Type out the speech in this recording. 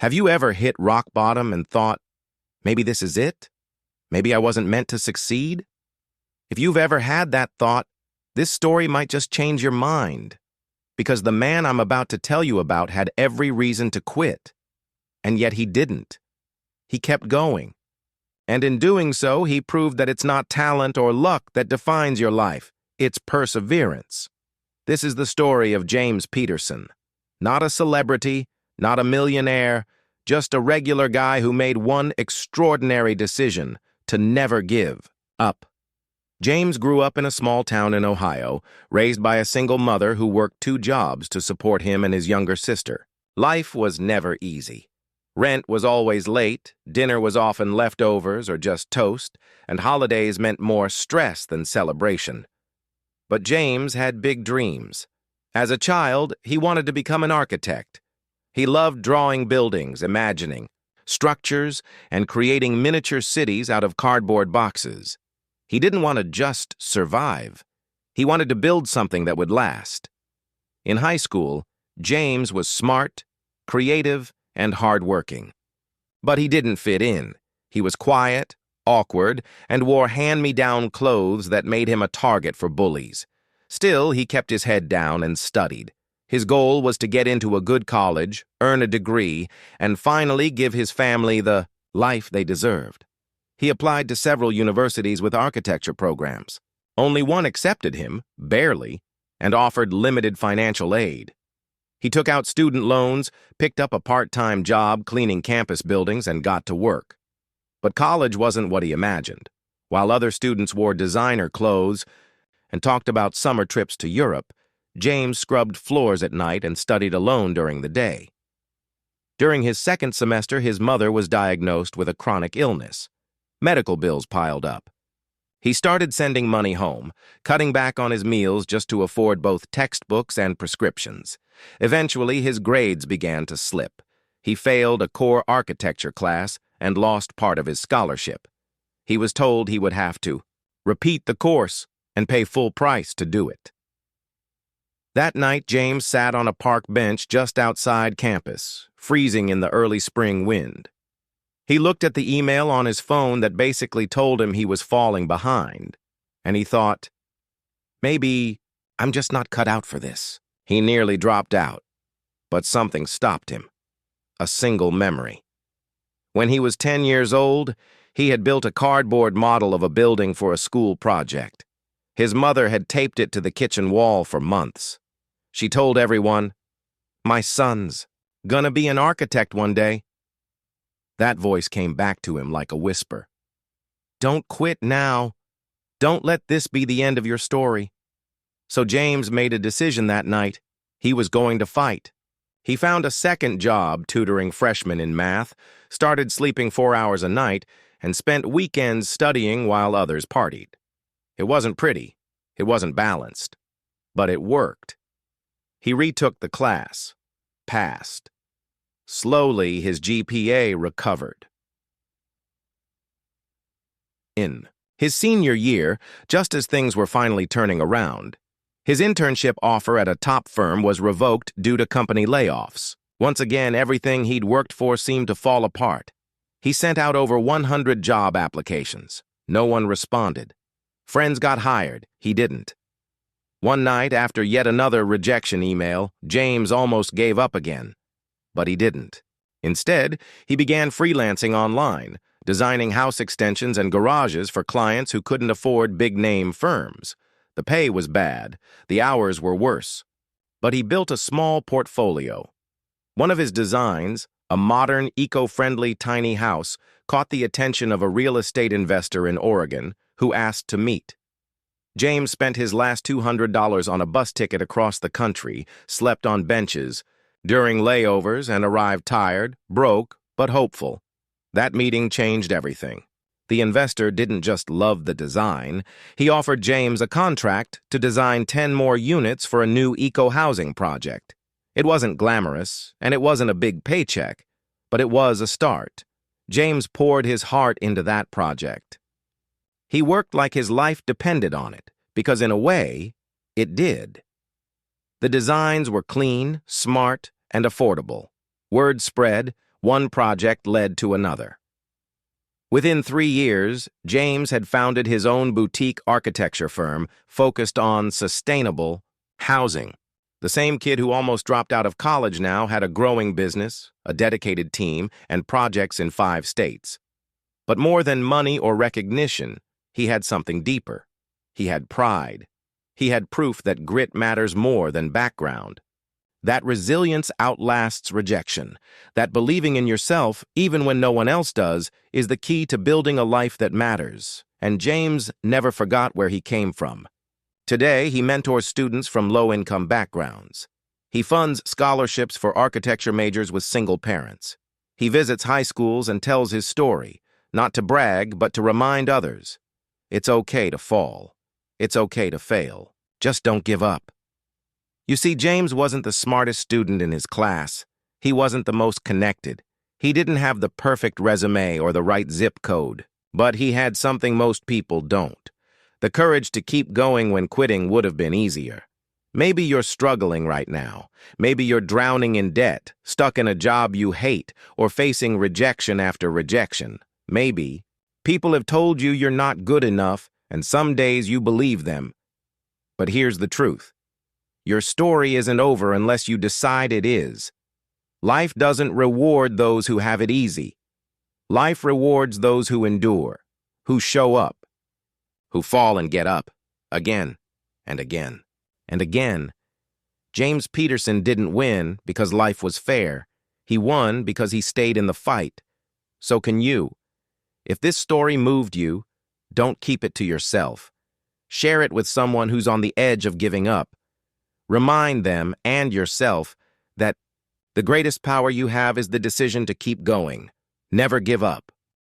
Have you ever hit rock bottom and thought, maybe this is it? Maybe I wasn't meant to succeed? If you've ever had that thought, this story might just change your mind. Because the man I'm about to tell you about had every reason to quit. And yet he didn't. He kept going. And in doing so, he proved that it's not talent or luck that defines your life. It's perseverance. This is the story of James Peterson. Not a celebrity, not a millionaire, just a regular guy who made one extraordinary decision to never give up. James grew up in a small town in Ohio, raised by a single mother who worked 2 jobs to support him and his younger sister. Life was never easy. Rent was always late, dinner was often leftovers or just toast, and holidays meant more stress than celebration. But James had big dreams. As a child, he wanted to become an architect. He loved drawing buildings, imagining structures, and creating miniature cities out of cardboard boxes. He didn't want to just survive. He wanted to build something that would last. In high school, James was smart, creative, and hardworking. But he didn't fit in. He was quiet, awkward, and wore hand-me-down clothes that made him a target for bullies. Still, he kept his head down and studied. His goal was to get into a good college, earn a degree, and finally give his family the life they deserved. He applied to several universities with architecture programs. Only one accepted him, barely, and offered limited financial aid. He took out student loans, picked up a part-time job cleaning campus buildings, and got to work. But college wasn't what he imagined. While other students wore designer clothes and talked about summer trips to Europe, James scrubbed floors at night and studied alone during the day. During his second semester, his mother was diagnosed with a chronic illness. Medical bills piled up. He started sending money home, cutting back on his meals just to afford both textbooks and prescriptions. Eventually, his grades began to slip. He failed a core architecture class and lost part of his scholarship. He was told he would have to repeat the course and pay full price to do it. That night, James sat on a park bench just outside campus, freezing in the early spring wind. He looked at the email on his phone that basically told him he was falling behind, and he thought, maybe I'm just not cut out for this. He nearly dropped out, but something stopped him. A single memory. When he was 10 years old, he had built a cardboard model of a building for a school project. His mother had taped it to the kitchen wall for months. She told everyone, "My son's gonna be an architect one day." That voice came back to him like a whisper. Don't quit now. Don't let this be the end of your story. So James made a decision that night. He was going to fight. He found a second job tutoring freshmen in math, started sleeping 4 hours a night, and spent weekends studying while others partied. It wasn't pretty. It wasn't balanced. But it worked. He retook the class. Passed. Slowly, his GPA recovered. In his senior year, just as things were finally turning around, his internship offer at a top firm was revoked due to company layoffs. Once again, everything he'd worked for seemed to fall apart. He sent out over 100 job applications. No one responded. Friends got hired. He didn't. One night, after yet another rejection email, James almost gave up again. But he didn't. Instead, he began freelancing online, designing house extensions and garages for clients who couldn't afford big-name firms. The pay was bad. The hours were worse. But he built a small portfolio. One of his designs, a modern, eco-friendly tiny house, caught the attention of a real estate investor in Oregon who asked to meet. James spent his last $200 on a bus ticket across the country, slept on benches, during layovers, and arrived tired, broke, but hopeful. That meeting changed everything. The investor didn't just love the design. He offered James a contract to design 10 more units for a new eco-housing project. It wasn't glamorous, and it wasn't a big paycheck, but it was a start. James poured his heart into that project. He worked like his life depended on it, because in a way, it did. The designs were clean, smart, and affordable. Word spread, One project led to another. Within 3 years, James had founded his own boutique architecture firm focused on sustainable housing. The same kid who almost dropped out of college now had a growing business, a dedicated team, and projects in 5 states. But more than money or recognition, he had something deeper. He had pride. He had proof that grit matters more than background. That resilience outlasts rejection. That believing in yourself, even when no one else does, is the key to building a life that matters. And James never forgot where he came from. Today, he mentors students from low-income backgrounds. He funds scholarships for architecture majors with single parents. He visits high schools and tells his story, not to brag, but to remind others. It's okay to fall. It's okay to fail. Just don't give up. You see, James wasn't the smartest student in his class. He wasn't the most connected. He didn't have the perfect resume or the right zip code. But he had something most people don't. The courage to keep going when quitting would have been easier. Maybe you're struggling right now. Maybe you're drowning in debt, stuck in a job you hate, or facing rejection after rejection. Maybe people have told you you're not good enough, and some days you believe them. But here's the truth. Your story isn't over unless you decide it is. Life doesn't reward those who have it easy. Life rewards those who endure, who show up, who fall and get up, again and again and again. James Peterson didn't win because life was fair. He won because he stayed in the fight. So can you. If this story moved you, don't keep it to yourself. Share it with someone who's on the edge of giving up. Remind them and yourself that the greatest power you have is the decision to keep going. Never give up.